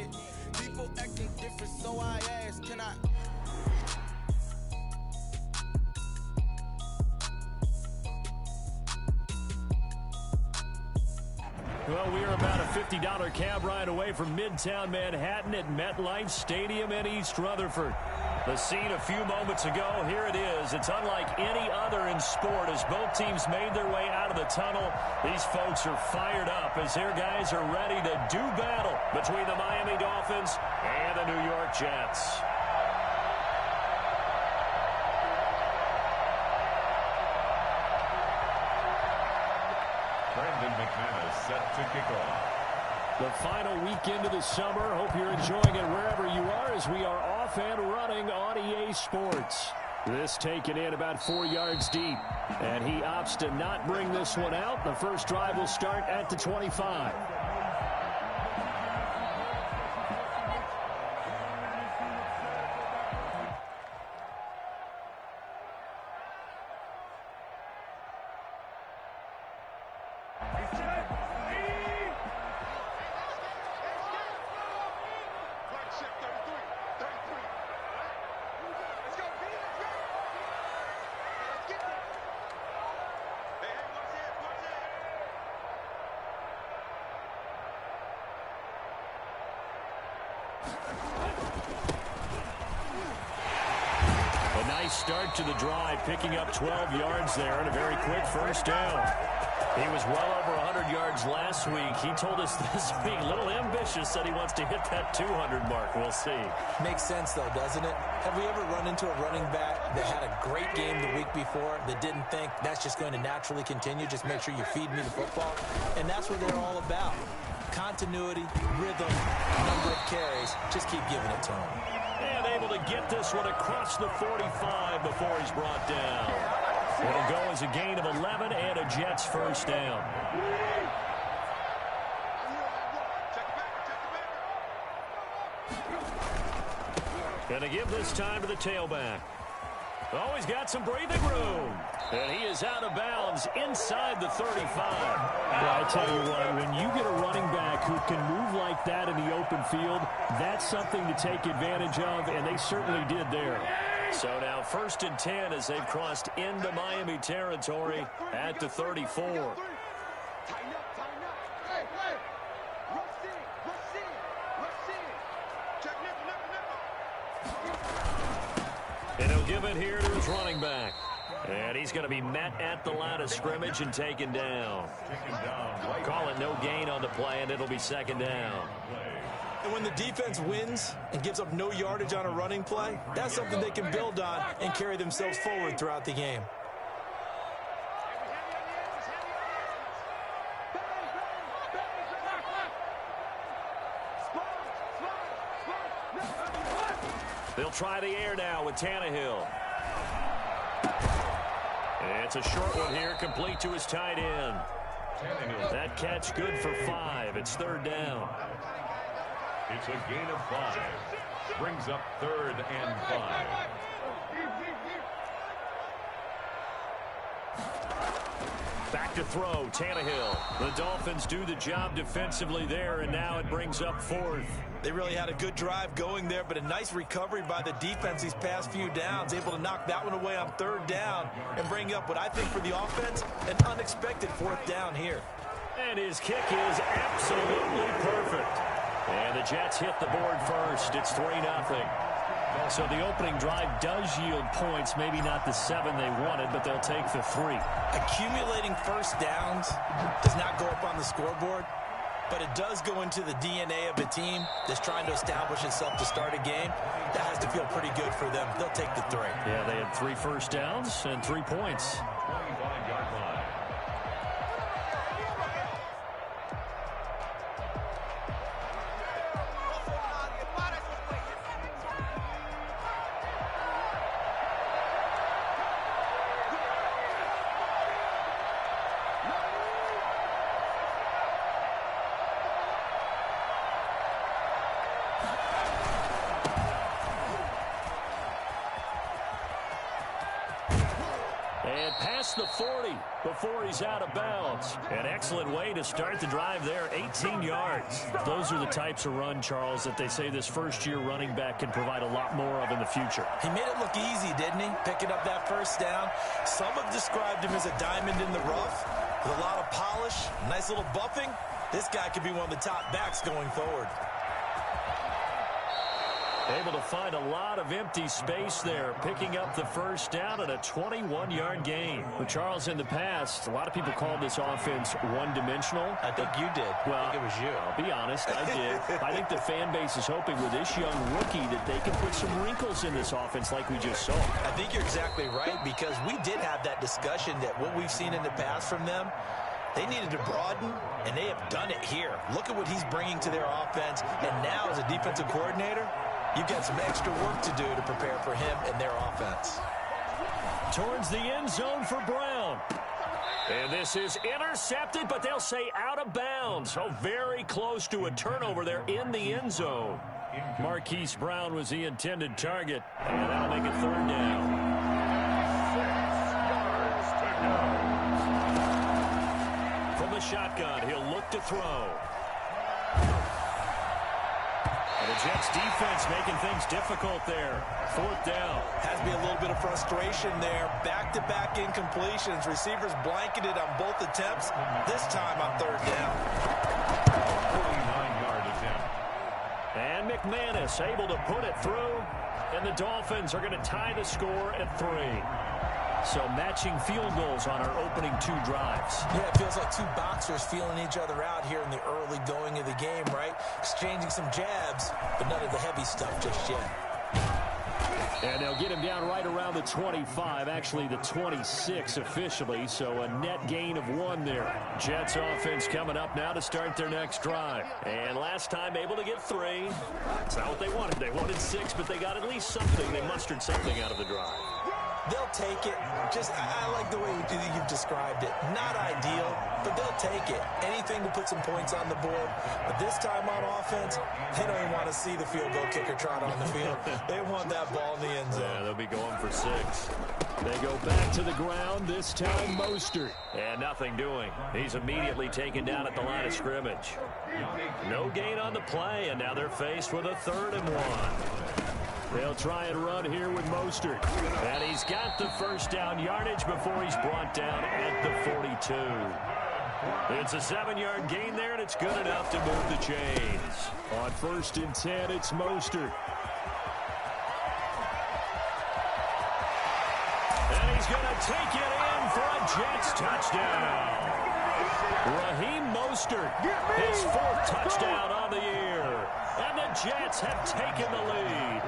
it. People acting different, so I ask, can I? Well, we are about a $50 cab ride away from Midtown Manhattan at MetLife Stadium in East Rutherford. The scene a few moments ago, here it is. It's unlike any other in sport as both teams made their way out of the tunnel. These folks are fired up as their guys are ready to do battle between the Miami Dolphins and the New York Jets. Set to kick off. The final weekend of the summer. Hope you're enjoying it wherever you are as we are off and running on EA Sports. This taken in about 4 yards deep. And he opts to not bring this one out. The first drive will start at the 25. A nice start to the drive, picking up 12 yards there and a very quick first down. He was well over 100 yards last week. He told us this week, a little ambitious, said he wants to hit that 200 mark. We'll see. Makes sense, though, doesn't it? Have we ever run into a running back that had a great game the week before that didn't think that's just going to naturally continue? Just make sure you feed me the football. And that's what they're all about. Continuity, rhythm, number of carries. Just keep giving it to him. And able to get this one across the 45 before he's brought down. It'll go as a gain of 11 and a Jets first down. Gonna give this time to the tailback. Oh, he's got some breathing room. And he is out of bounds inside the 35. Well, I tell you what, when you get a running back who can move like that in the open field, that's something to take advantage of, and they certainly did there. So now 1st and 10 as they've crossed into Miami territory at the 34. And he'll give it here to his running back. And he's going to be met at the line of scrimmage and taken down. Call it no gain on the play, and it'll be 2nd down. And when the defense wins and gives up no yardage on a running play, that's something they can build on and carry themselves forward throughout the game. They'll try the air now with Tannehill. It's a short one here, complete to his tight end. That catch good for 5. It's 3rd down. It's a gain of 5. Brings up 3rd and 5. Back to throw, Tannehill. The Dolphins do the job defensively there, and now it brings up 4th. They really had a good drive going there, but a nice recovery by the defense these past few downs, able to knock that one away on 3rd down and bring up what I think for the offense, an unexpected 4th down here. And his kick is absolutely perfect. And the Jets hit the board first. It's 3-0. So the opening drive does yield points, maybe not the 7 they wanted, but they'll take the 3. Accumulating first downs does not go up on the scoreboard, but it does go into the DNA of a team that's trying to establish itself to start a game. That has to feel pretty good for them. They'll take the 3. Yeah, they had 3 first downs and 3 points. 25-yard line. past the 40 before he's out of bounds. An excellent way to start the drive there, 18 yards. Those are the types of run, Charles, that they say this first-year running back can provide a lot more of in the future. He made it look easy, didn't he? Picking up that first down. Some have described him as a diamond in the rough with a lot of polish, nice little buffing. This guy could be one of the top backs going forward. Able to find a lot of empty space there, picking up the first down at a 21-yard gain. But Charles, in the past, a lot of people called this offense one-dimensional. I think you did. Well, I think it was you. I'll be honest, I did. I think the fan base is hoping with this young rookie that they can put some wrinkles in this offense like we just saw. I think you're exactly right, because we did have that discussion that what we've seen in the past from them, they needed to broaden, and they have done it here. Look at what he's bringing to their offense, and now as a defensive coordinator, you've got some extra work to do to prepare for him and their offense. Towards the end zone for Brown. And this is intercepted, but they'll say out of bounds. So very close to a turnover there in the end zone. Marquise Brown was the intended target, and that'll make it third down. 6 yards to go. From the shotgun, he'll look to throw. And the Jets defense making things difficult there. Fourth down. Has to be a little bit of frustration there. Back-to-back incompletions. Receivers blanketed on both attempts. This time on third down. 49-yard attempt. And McManus able to put it through. And the Dolphins are going to tie the score at 3. So matching field goals on our opening 2 drives. Yeah, it feels like 2 boxers feeling each other out here in the early going of the game, right? Exchanging some jabs, but none of the heavy stuff just yet. And they'll get him down right around the 25, actually the 26 officially, so a net gain of 1 there. Jets offense coming up now to start their next drive. And last time able to get 3. It's not what they wanted. They wanted 6, but they got at least something. They mustered something out of the drive. They'll take it. I like the way you've described it. Not ideal, but they'll take it. Anything to put some points on the board. But this time on offense, they don't even want to see the field goal kicker trot on the field. They want that ball in the end zone. Yeah, they'll be going for 6. They go back to the ground, this time Mostert. And nothing doing. He's immediately taken down at the line of scrimmage. No gain on the play, and now they're faced with a 3rd and 1. They'll try and run here with Mostert. And he's got the first down yardage before he's brought down at the 42. It's a 7-yard gain there, and it's good enough to move the chains. On 1st and 10, it's Mostert. And he's going to take it in for a Jets touchdown. Raheem Mostert, his 4th touchdown on the year. And the Jets have taken the lead.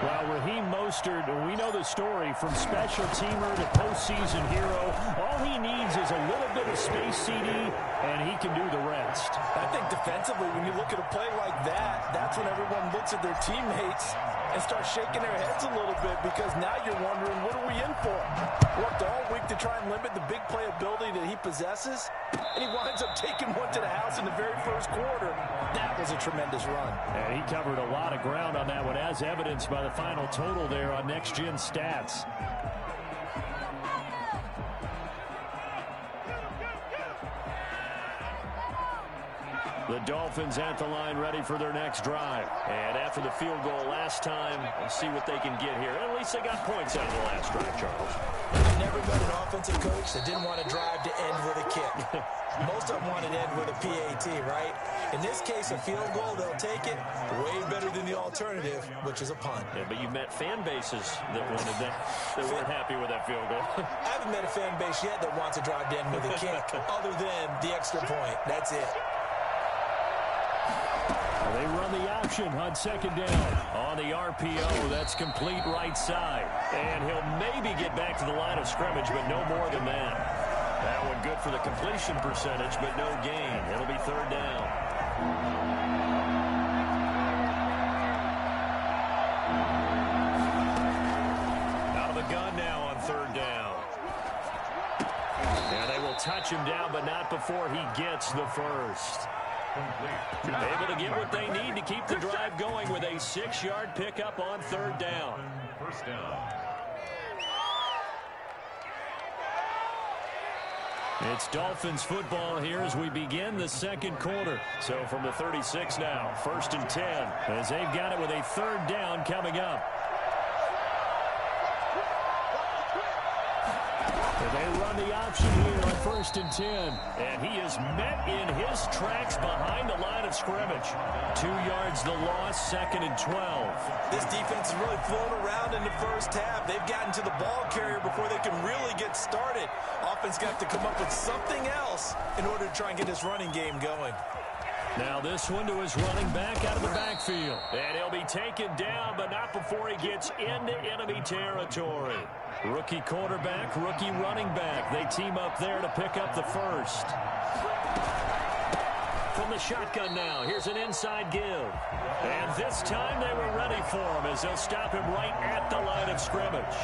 Well, Raheem Mostert, we know the story, from special teamer to postseason hero. All he needs is a little bit of space, CD, and he can do the rest. I think defensively, when you look at a play like that, that's when everyone looks at their teammates and starts shaking their heads a little bit, because now you're wondering, what are we in for? Worked all week to try and limit the big play ability that he possesses, and he winds up taking one to the house in the very first quarter. That was a tremendous run. And he covered a lot of ground on that one, as evidenced by the final total there on Next Gen Stats. The Dolphins at the line, ready for their next drive. And after the field goal last time, we'll see what they can get here. At least they got points out of the last drive, Charles. I've never met an offensive coach that didn't want to drive to end with a kick. Most of them wanted to end with a PAT, right? In this case, a field goal, they'll take it. Way better than the alternative, which is a punt. Yeah, but you've met fan bases that wanted that, that weren't happy with that field goal. I haven't met a fan base yet that wants to drive to end with a kick, other than the extra point. That's it. They run the option on 2nd down. On the RPO, that's complete right side. And he'll maybe get back to the line of scrimmage, but no more than that. That one good for the completion percentage, but no gain. It'll be 3rd down. Out of the gun now on 3rd down. And they will touch him down, but not before he gets the first. Able to get what they need to keep the drive going with a 6-yard pickup on 3rd down. First down. It's Dolphins football here as we begin the second quarter. So from the 36 now, 1st and 10, as they've got it with a 3rd down coming up. And they run the option here on 1st and 10. And he is met in his tracks behind the line of scrimmage. 2 yards the loss, 2nd and 12. This defense is really flown around in the first half. They've gotten to the ball carrier before they can really get started. Offense got to come up with something else in order to try and get this running game going. Now this one to his running back out of the backfield. And he'll be taken down, but not before he gets into enemy territory. Rookie quarterback, rookie running back. They team up there to pick up the first. From the shotgun now, here's an inside give. And this time they were ready for him as they'll stop him right at the line of scrimmage.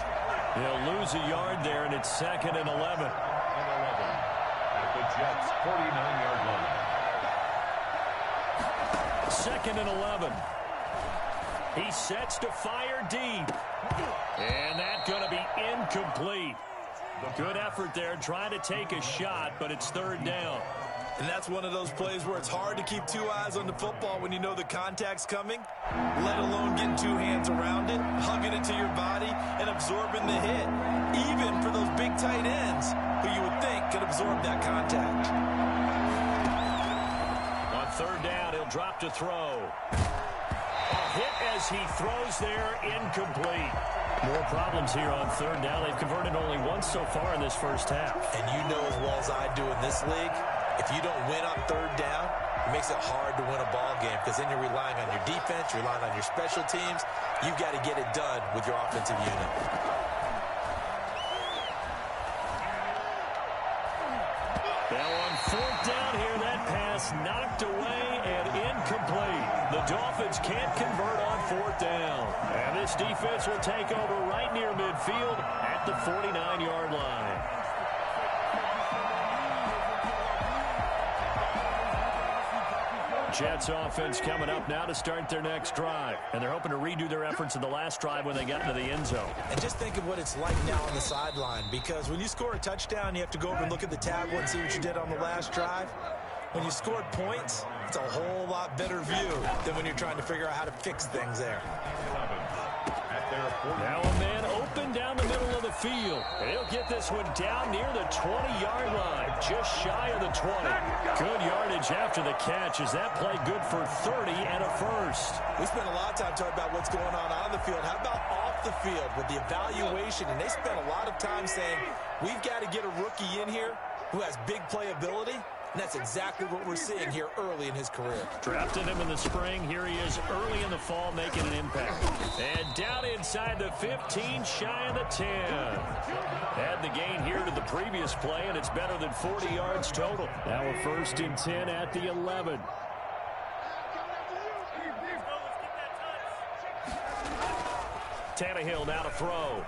He'll lose a yard there, and it's 2nd and 11. At the Jets' 49-yard line. 2nd and 11. He sets to fire deep. And that's going to be incomplete. Good effort there, trying to take a shot, but it's 3rd down. And that's one of those plays where it's hard to keep 2 eyes on the football when you know the contact's coming, let alone getting 2 hands around it, hugging it to your body, and absorbing the hit, even for those big tight ends who you would think could absorb that contact. On 3rd down, he'll drop to throw. A hit as he throws there, incomplete. More problems here on 3rd down. They've converted only once so far in this first half. And you know as well as I do in this league, if you don't win on 3rd down, it makes it hard to win a ball game because then you're relying on your defense, you're relying on your special teams. You've got to get it done with your offensive unit. Now on 4th down here, that pass knocked away and incomplete. The Dolphins can't convert on 4th down. And this defense will take over right near midfield at the 49-yard line. Jets offense coming up now to start their next drive. And they're hoping to redo their efforts in the last drive when they got into the end zone. And just think of what it's like now on the sideline, because when you score a touchdown, you have to go over and look at the tablet and see what you did on the last drive. When you scored points, it's a whole lot better view than when you're trying to figure out how to fix things there. Now a man open down the middle of the field. And he'll get this one down near the 20-yard line, just shy of the 20. Good yardage after the catch as that play good for 30 and a first. We spent a lot of time talking about what's going on the field. How about off the field with the evaluation? And they spent a lot of time saying, we've got to get a rookie in here who has big playability. And that's exactly what we're seeing here early in his career. Drafted him in the spring. Here he is early in the fall making an impact. And down inside the 15, shy of the 10. Had the gain here to the previous play, and it's better than 40 yards total. Now a 1st and 10 at the 11. Tannehill now to throw.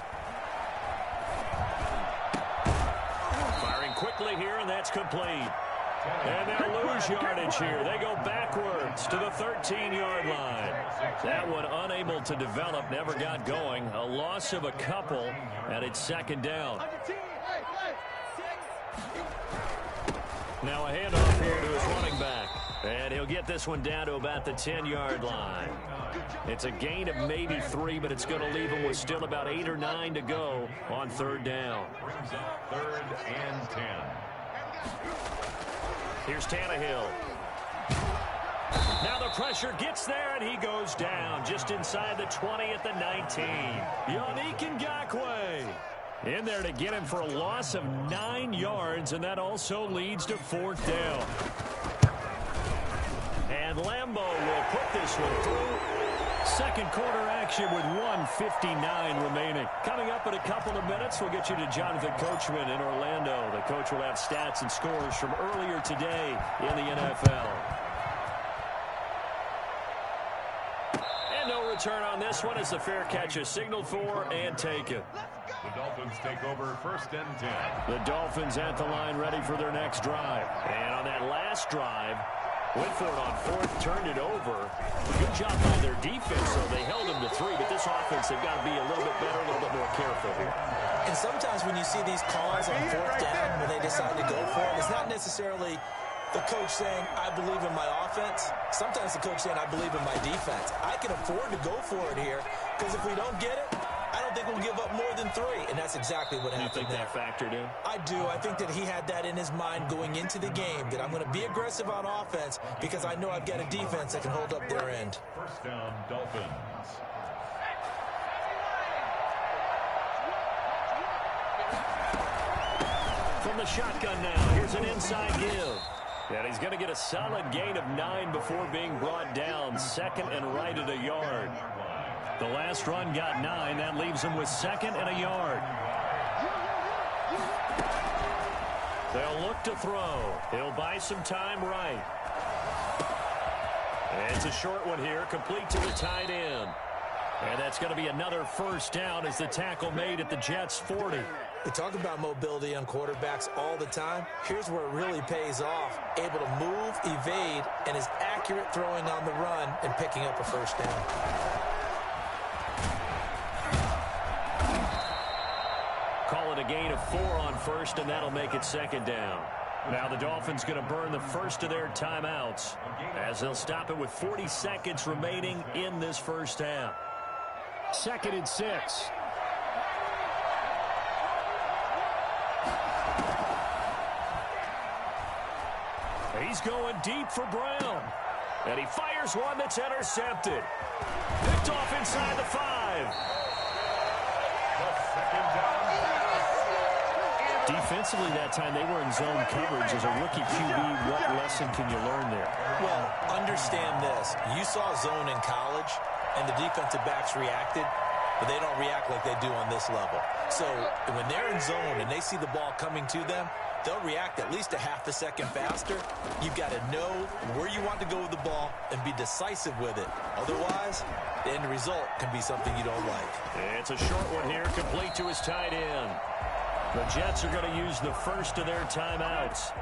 Firing quickly here, and that's complete. And they'll lose yardage here. They go backwards to the 13-yard line. That one unable to develop, never got going. A loss of a couple, and it's 2nd down. Now a handoff here to his running back. And he'll get this one down to about the 10-yard line. It's a gain of maybe 3, but it's going to leave him with still about 8 or 9 to go on 3rd down. Brings up 3rd and 10. Here's Tannehill. Now the pressure gets there, and he goes down just inside the 20 at the 19. Yannick Ngakoue in there to get him for a loss of 9 yards, and that also leads to 4th down. And Lambeau will put this one through. Second quarter action with 1:59 remaining. Coming up in a couple of minutes, we'll get you to Jonathan Coachman in Orlando. The coach will have stats and scores from earlier today in the NFL. And no return on this one as the fair catch is signaled for and taken. The Dolphins take over 1st and 10. The Dolphins at the line ready for their next drive. And on that last drive, Went for it on fourth, turned it over. Good job by their defense, though. They held them to 3, but this offense, they've got to be a little bit better, a little bit more careful here. And sometimes when you see these calls on fourth down, when they decide to go for it, it's not necessarily the coach saying, I believe in my offense. Sometimes the coach saying, I believe in my defense. I can afford to go for it here, because if we don't get it, I don't think we'll give up more than 3, and that's exactly what happened. You think that factored in? I do. I think that he had that in his mind going into the game, that I'm going to be aggressive on offense because I know I've got a defense that can hold up their end. First down, Dolphins. From the shotgun now, here's an inside give. And he's going to get a solid gain of 9 before being brought down. Second and right at a yard. The last run got 9. That leaves him with second and a yard. They'll look to throw. He'll buy some time right. And it's a short one here, complete to the tight end. And that's going to be another first down as the tackle made at the Jets' 40. We talk about mobility on quarterbacks all the time. Here's where it really pays off. Able to move, evade, and is accurate throwing on the run and picking up a first down. Call it a gain of 4 on first, and that'll make it second down. Now the Dolphins going to burn the first of their timeouts as they'll stop it with 40 seconds remaining in this first half. 2nd and 6. He's going deep for Brown. And he fires one that's intercepted. Picked off inside the 5. Defensively that time, they were in zone coverage. As a rookie QB, what lesson can you learn there? Well, understand this. You saw zone in college, and the defensive backs reacted, but they don't react like they do on this level. So when they're in zone and they see the ball coming to them, they'll react at least a half a second faster. You've got to know where you want to go with the ball and be decisive with it. Otherwise, the end result can be something you don't like. It's a short one here, complete to his tight end. The Jets are going to use the first of their timeouts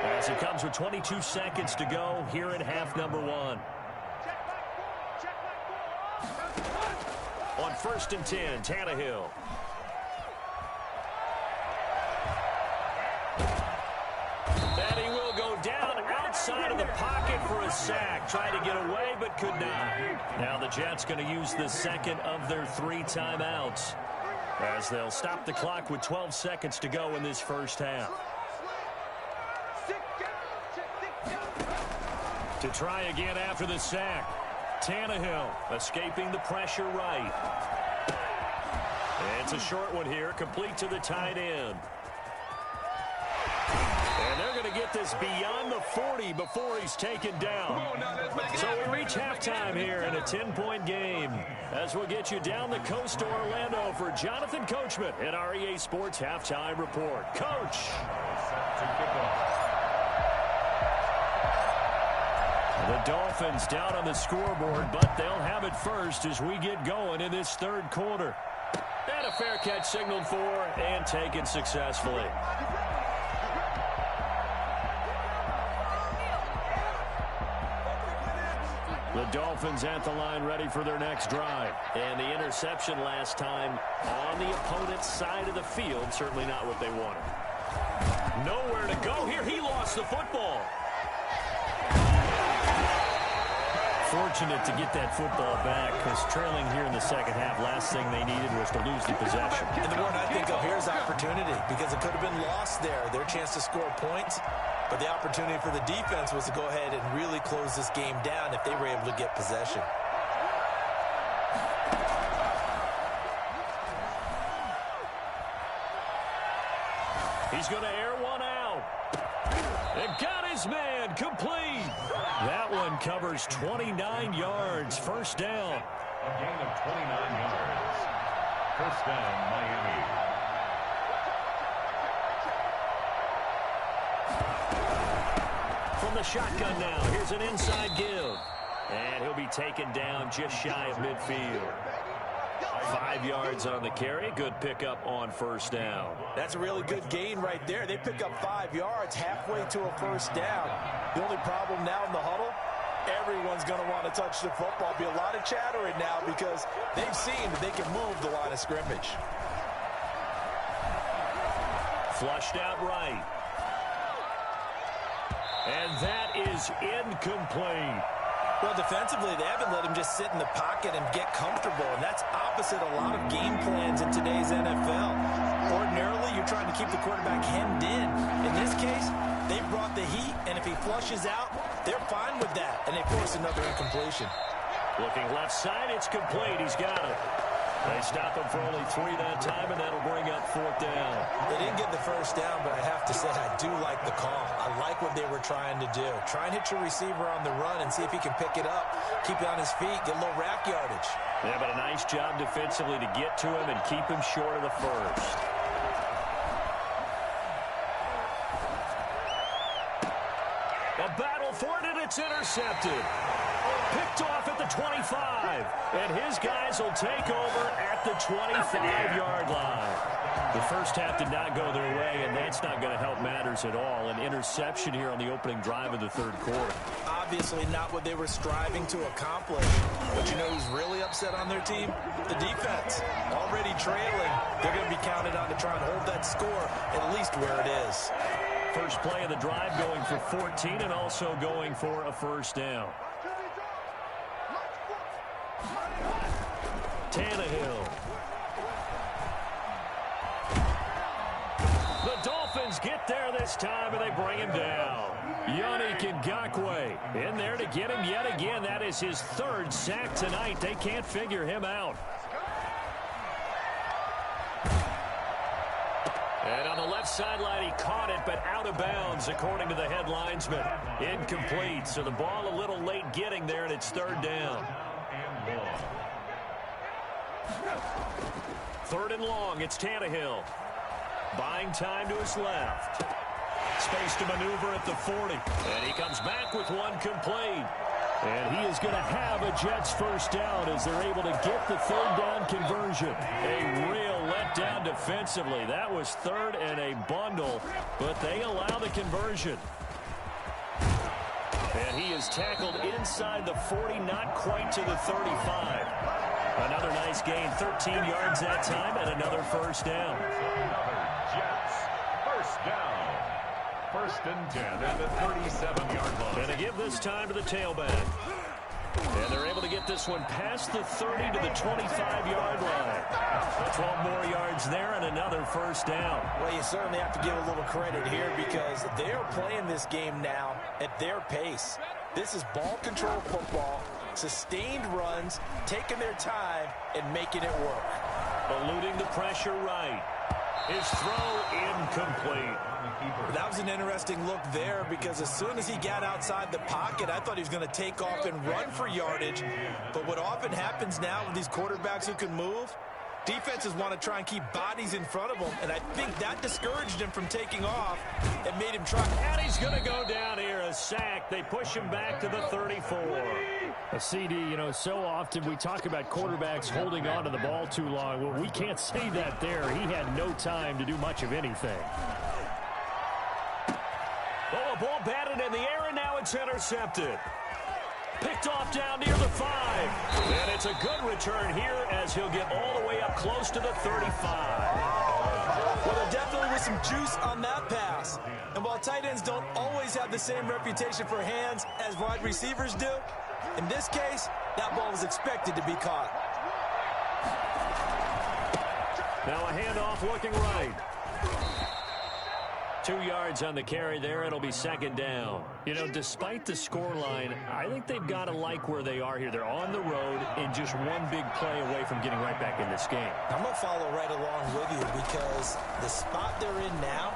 as it comes with 22 seconds to go here in half number 1. On 1st and 10, Tannehill. And he will go down outside of the pocket for a sack. Tried to get away, but could not. Now the Jets going to use the second of their 3 timeouts as they'll stop the clock with 12 seconds to go in this first half. To try again after the sack. Tannehill escaping the pressure right. It's a short one here, complete to the tight end. And they're going to get this beyond the 40 before he's taken down. So we reach halftime here in a 10-point game as we'll get you down the coast to Orlando for Jonathan Coachman at our EA Sports Halftime Report. Coach. The Dolphins down on the scoreboard, but they'll have it first as we get going in this third quarter. And a fair catch signaled for and taken successfully. The Dolphins at the line ready for their next drive. And the interception last time on the opponent's side of the field, certainly not what they wanted. Nowhere to go here. He lost the football. Fortunate to get that football back because trailing here in the second half, last thing they needed was to lose the possession. And the word I think of here is opportunity because it could have been lost there, their chance to score points. But the opportunity for the defense was to go ahead and really close this game down if they were able to get possession. He's going to air one out. And got his man complete. That one covers 29 yards. First down. A gain of 29 yards. First down, Miami. From the shotgun now, here's an inside give. And he'll be taken down just shy of midfield. 5 yards on the carry. Good pickup on first down. That's a really good gain right there. They pick up 5 yards halfway to a first down. The only problem now in the huddle, everyone's going to want to touch the football. Be a lot of chattering now because they've seen that they can move the line of scrimmage. Flushed out right. And that is incomplete. Well, defensively, they haven't let him just sit in the pocket and get comfortable, and that's opposite a lot of game plans in today's NFL. Ordinarily, you're trying to keep the quarterback hemmed in. In this case, they brought the heat, and if he flushes out, they're fine with that, and they force another incompletion. Looking left side, it's complete. He's got it. They stop him for only 3 that time, and that'll bring up 4th down. They didn't get the first down, but I have to say I do like the call. I like what they were trying to do. Try and hit your receiver on the run and see if he can pick it up. Keep it on his feet, get a little rack yardage. Yeah, but a nice job defensively to get to him and keep him short of the first. A battle for it, and it's intercepted. Picked off at the 25, and his guys will take over at the 25-yard line. The first half did not go their way, and that's not going to help matters at all. An interception here on the opening drive of the third quarter. Obviously not what they were striving to accomplish. But you know who's really upset on their team? The defense. Already trailing. They're going to be counted on to try and hold that score at least where it is. First play of the drive going for 14 and also going for a first down. Tannehill. The Dolphins get there this time, and they bring him down. Yannick Ngakoue in there to get him yet again. That is his 3rd sack tonight. They can't figure him out. And on the left sideline, he caught it, but out of bounds, according to the head linesman. Incomplete, so the ball a little late getting there, and it's 3rd down. 3rd and long, it's Tannehill. Buying time to his left. Space to maneuver at the 40. And he comes back with one complete. And he is going to have a Jets first down as they're able to get the 3rd down conversion. A real letdown defensively. That was 3rd and a bundle, but they allow the conversion. And he is tackled inside the 40, not quite to the 35. Another nice gain, 13 yards that time, and another first down. Jets, first down. 1st and 10 at the 37-yard line. And to give this time to the tailback. And they're able to get this one past the 30 to the 25-yard line. 12 more yards there and another first down. Well, you certainly have to give a little credit here because they are playing this game now at their pace. This is ball control football, sustained runs, taking their time, and making it work. Eluding the pressure right. His throw incomplete. That was an interesting look there because as soon as he got outside the pocket, I thought he was going to take off and run for yardage. But what often happens now with these quarterbacks who can move, defenses want to try and keep bodies in front of him, and I think that discouraged him from taking off and made him try. And he's going to go down here, a sack. They push him back to the 34. A CD, you know, so often we talk about quarterbacks holding on to the ball too long. Well, we can't say that there. He had no time to do much of anything. Oh, a ball batted in the air, and now it's intercepted. Picked off down near the 5. And it's a good return here as he'll get all the way up close to the 35. Well, there definitely was some juice on that pass. And while tight ends don't always have the same reputation for hands as wide receivers do, in this case, that ball was expected to be caught. Now a handoff looking right. 2 yards on the carry there. It'll be 2nd down. You know, despite the scoreline, I think they've got to like where they are here. They're on the road and just one big play away from getting right back in this game. I'm going to follow right along with you because the spot they're in now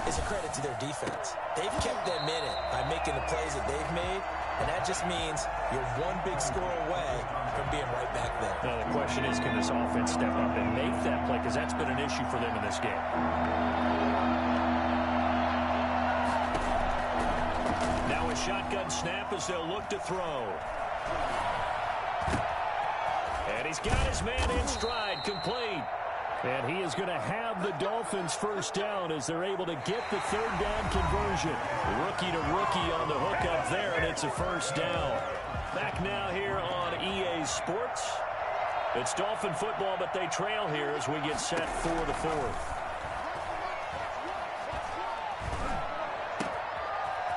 is a credit to their defense. They've kept them in it by making the plays that they've made, and that just means you're one big score away from being right back there. Now the question is, can this offense step up and make that play? Because that's been an issue for them in this game. Shotgun snap as they'll look to throw. And he's got his man in stride, complete. And he is going to have the Dolphins first down as they're able to get the third down conversion. Rookie to rookie on the hook up there, and it's a first down. Back now here on EA Sports. It's Dolphin football, but they trail here as we get set for the fourth.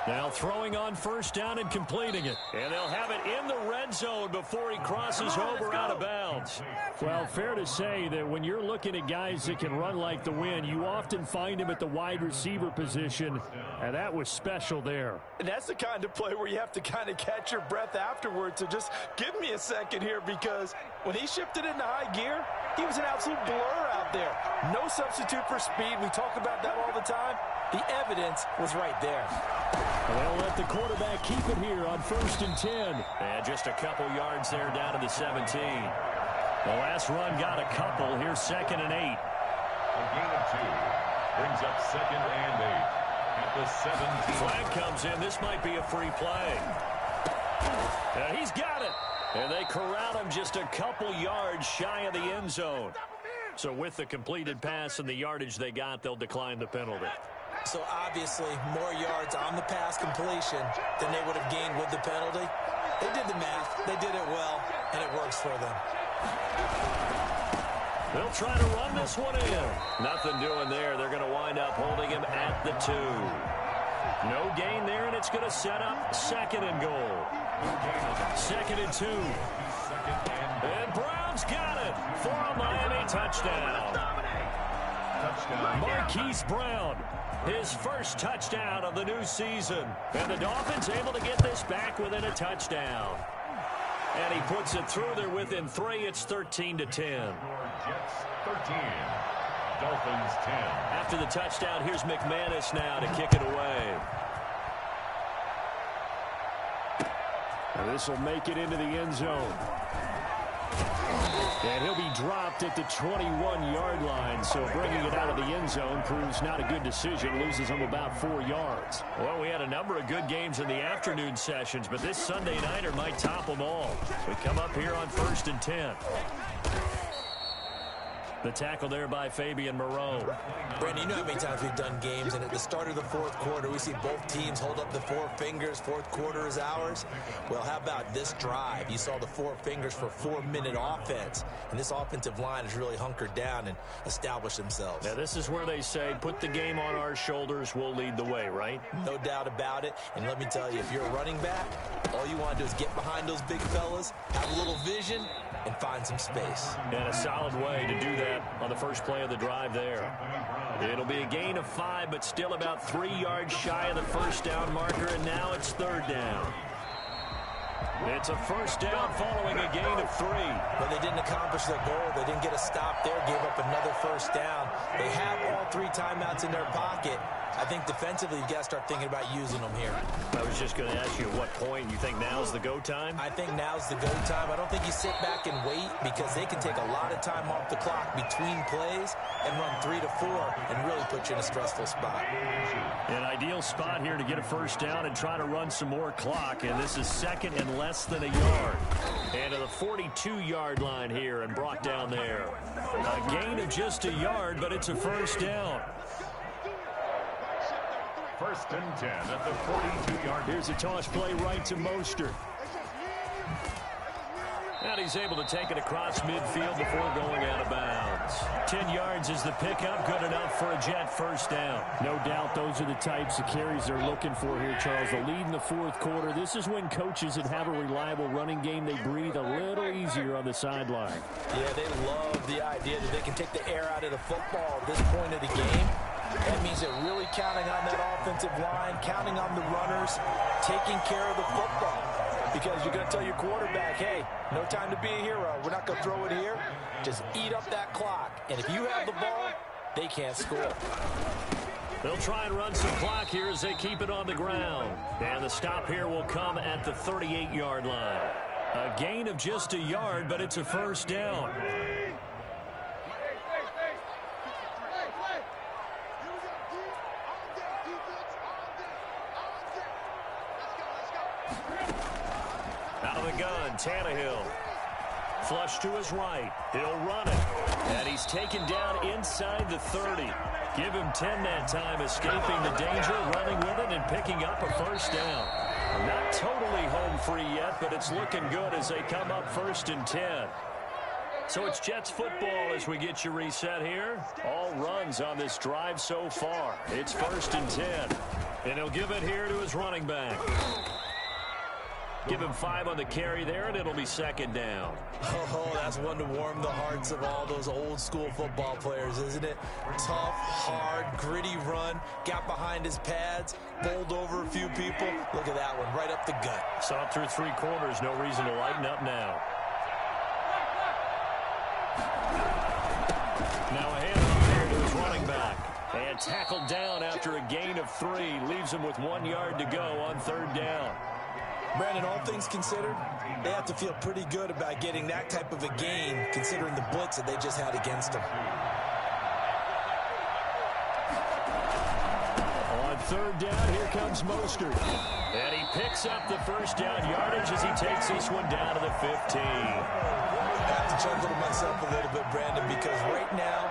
Now throwing on first down and completing it. And they'll have it in the red zone before he crosses over out of bounds. Well, fair to say that when you're looking at guys that can run like the wind, you often find him at the wide receiver position, and that was special there. And that's the kind of play where you have to kind of catch your breath afterwards. So just give me a second here, because when he shifted into high gear, he was an absolute blur out there. No substitute for speed. We talk about that all the time. The evidence was right there. They'll let the quarterback keep it here on 1st and 10. And just a couple yards there down to the 17. The last run got a couple. Here's 2nd and 8. A gain of 2 brings up 2nd and 8 at the 17. Flag comes in. This might be a free play. And he's got it. And they corral him just a couple yards shy of the end zone. So with the completed pass and the yardage they got, they'll decline the penalty. So obviously more yards on the pass completion than they would have gained with the penalty. They did the math. They did it well, and it works for them. They'll try to run this one in. Nothing doing there. They're going to wind up holding him at the 2. No gain there, and it's going to set up 2nd and goal. 2nd and 2. And Brown's got it for a Miami touchdown. Marquise Brown, his first touchdown of the new season. And the Dolphins able to get this back within a touchdown. And he puts it through there within 3. It's 13-10. Jets 13. Dolphins 10. After the touchdown, here's McManus now to kick it away. And this will make it into the end zone. And he'll be dropped at the 21-yard line, so bringing it out of the end zone proves not a good decision. Loses him about 4 yards. Well, we had a number of good games in the afternoon sessions, but this Sunday nighter might top them all. We come up here on 1st and 10. The tackle there by Fabian Moreau. Brandon, you know how many times we've done games, and at the start of the 4th quarter, we see both teams hold up the 4 fingers. 4th quarter is ours. Well, how about this drive? You saw the 4 fingers for 4-minute offense, and this offensive line has really hunkered down and established themselves. Now, this is where they say, put the game on our shoulders, we'll lead the way, right? No doubt about it, and let me tell you, if you're a running back, all you want to do is get behind those big fellas, have a little vision, and find some space. And a solid way to do that on the first play of the drive there. It'll be a gain of 5, but still about 3 yards shy of the first down marker, and now it's 3rd down. It's a first down following a gain of 3. But they didn't accomplish their goal. They didn't get a stop there, gave up another first down. They have all 3 timeouts in their pocket. I think defensively, you've got to start thinking about using them here. I was just going to ask you at what point you think now's the go time? I think now's the go time. I don't think you sit back and wait, because they can take a lot of time off the clock between plays and run 3 to 4 and really put you in a stressful spot. An ideal spot here to get a first down and try to run some more clock, and this is 2nd and less than a yard. And to the 42-yard line here and brought down there. A gain of just a yard, but it's a first down. 1st and 10 at the 42-yard. Here's a toss play right to Mostert. And he's able to take it across midfield before going out of bounds. 10 yards is the pickup, good enough for a Jet first down. No doubt those are the types of carries they're looking for here, Charles. The lead in the 4th quarter. This is when coaches that have a reliable running game, they breathe a little easier on the sideline. Yeah, they love the idea that they can take the air out of the football at this point of the game. That means they're really counting on that offensive line, counting on the runners, taking care of the football. Because you're going to tell your quarterback, hey, no time to be a hero. We're not going to throw it here. Just eat up that clock. And if you have the ball, they can't score. They'll try and run some clock here as they keep it on the ground. And the stop here will come at the 38-yard line. A gain of just a yard, but it's a first down. Out of the gun, Tannehill. Flush to his right. He'll run it. And he's taken down inside the 30. Give him 10 that time, escaping the danger, running with it, and picking up a first down. Not totally home free yet, but it's looking good as they come up 1st and 10. So it's Jets football as we get you reset here. All runs on this drive so far. It's 1st and 10. And he'll give it here to his running back. Give him 5 on the carry there, and it'll be 2nd down. Oh, that's one to warm the hearts of all those old-school football players, isn't it? Tough, hard, gritty run, got behind his pads, bowled over a few people. Look at that one, right up the gut. Saw it through 3 quarters, no reason to lighten up now. Now a handoff here to his running back. And tackled down after a gain of 3. Leaves him with 1 yard to go on 3rd down. Brandon, all things considered, they have to feel pretty good about getting that type of a gain, considering the blitz that they just had against them. On 3rd down, here comes Mostert. And he picks up the first down yardage as he takes this one down to the 15. I have to chuckle to myself a little bit, Brandon, because right now,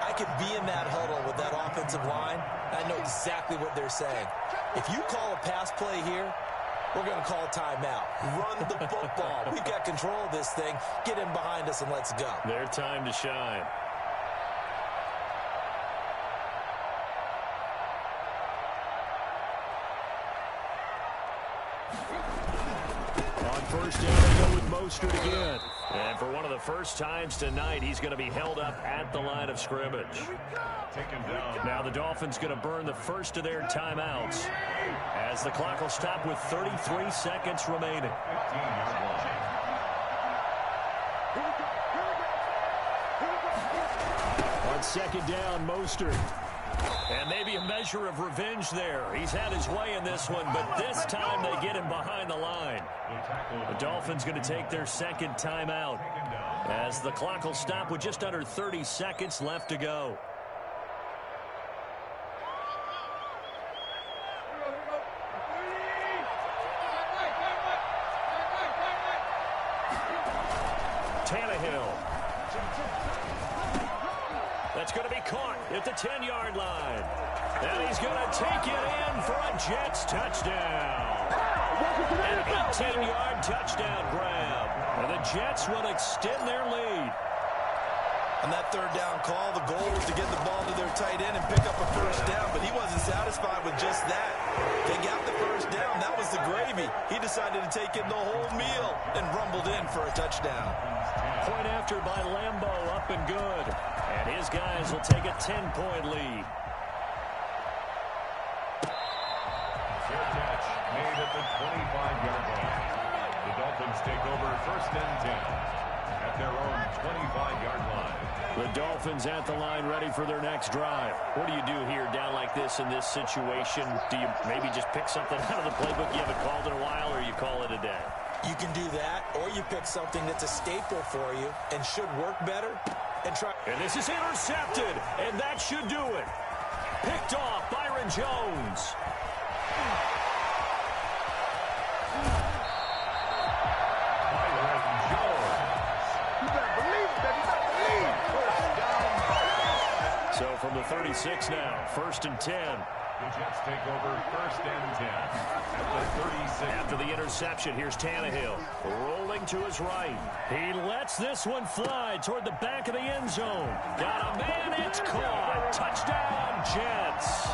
I could be in that huddle with that offensive line. I know exactly what they're saying. If you call a pass play here, we're going to call a timeout. Run the football. We've got control of this thing. Get in behind us and let's go. Their time to shine. On 1st down, they go with Mostert again. And for one of the first times tonight, he's going to be held up at the line of scrimmage. Now the Dolphins going to burn the first of their timeouts as the clock will stop with 33 seconds remaining. On 2nd down, Mostert. And maybe a measure of revenge there. He's had his way in this one, but this time they get him behind the line. The Dolphins going to take their 2nd timeout as the clock will stop with just under 30 seconds left to go. Tannehill. That's going to be caught at the 10-yard line. And he's going to take it in for a Jets touchdown. An 18-yard touchdown grab. And the Jets will extend their lead. On that 3rd down call, the goal was to get the ball to their tight end and pick up a first down, but he wasn't satisfied with just that. They got the first down. That was the gravy. He decided to take in the whole meal and rumbled in for a touchdown. Point after by Lambo, up and good. And his guys will take a 10-point lead. Fair catch made at the 25-yard line. The Dolphins take over 1st and 10 at their own 25-yard line. The Dolphins at the line ready for their next drive. What do you do here down like this in this situation? Do you maybe just pick something out of the playbook you haven't called in a while, or you call it a day? You can do that, or you pick something that's a staple for you and should work better and try. And this is intercepted, and that should do it. Picked off Byron Jones. So from the 36 now, 1st and 10. The Jets take over 1st and 10 at the 36. After the interception, here's Tannehill rolling to his right. He lets this one fly toward the back of the end zone. Got a man, it's caught. Touchdown, Jets.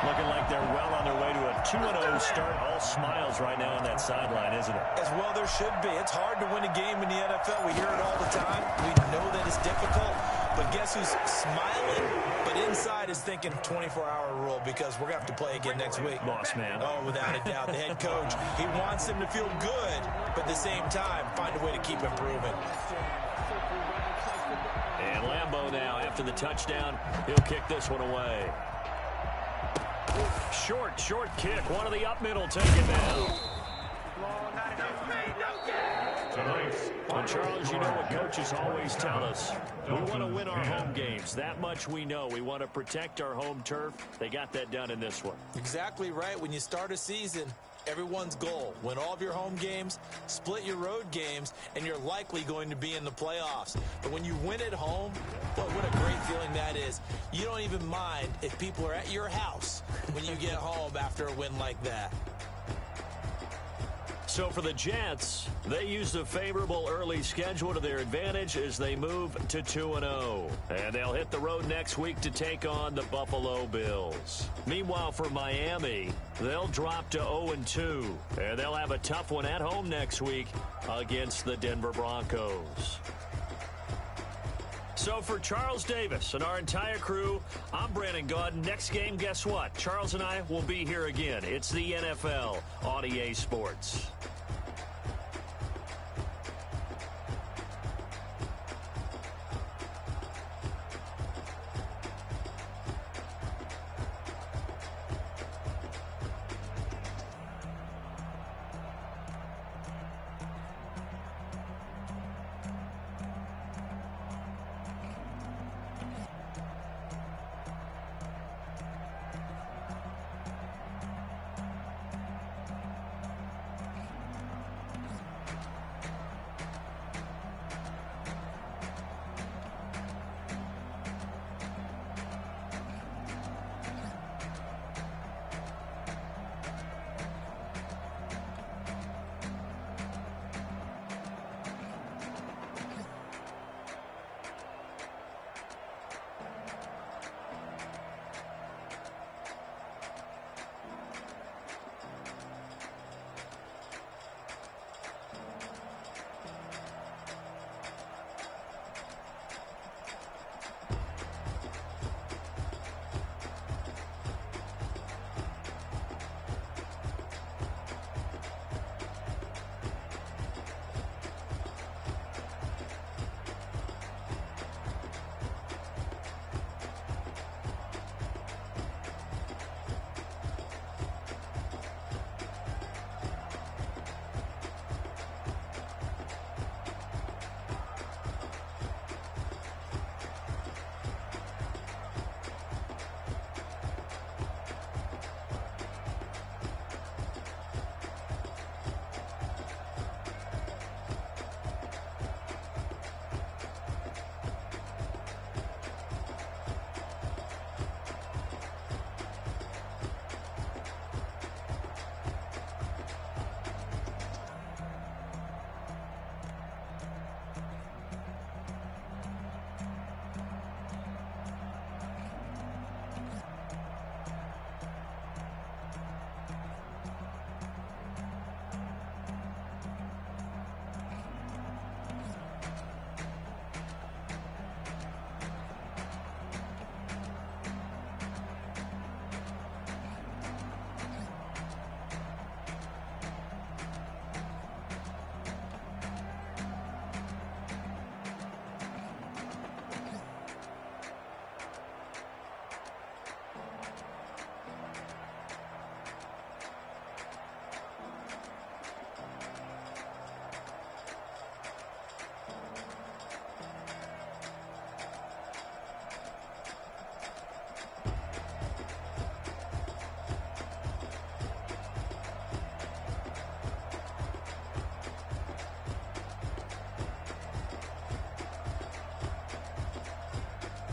Looking like they're well on their way to a 2-0 start. All smiles right now on that sideline, isn't it? As well there should be. It's hard to win a game in the NFL. We hear it all the time. We know that it's difficult. But guess who's smiling? But inside is thinking 24-hour rule because we're going to have to play again next week. Boss man. Oh, without a doubt. The head coach, he wants him to feel good, but at the same time, find a way to keep improving. And Lambo now, after the touchdown, he'll kick this one away. Short kick. One of the up middle taken down. And Charles, you know what coaches always tell us. We want to win our home games. That much we know. We want to protect our home turf. They got that done in this one. Exactly right. When you start a season, Everyone's goal, win all of your home games, split your road games, and you're likely going to be in the playoffs. But when you win at home, what a great feeling that is. You don't even mind if people are at your house when you get home after a win like that. So for the Jets, they used a favorable early schedule to their advantage as they move to 2-0. And they'll hit the road next week to take on the Buffalo Bills. Meanwhile, for Miami, they'll drop to 0-2. And they'll have a tough one at home next week against the Denver Broncos. So for Charles Davis and our entire crew, I'm Brandon Gaudin. Next game, guess what? Charles and I will be here again. It's the NFL on EA Sports.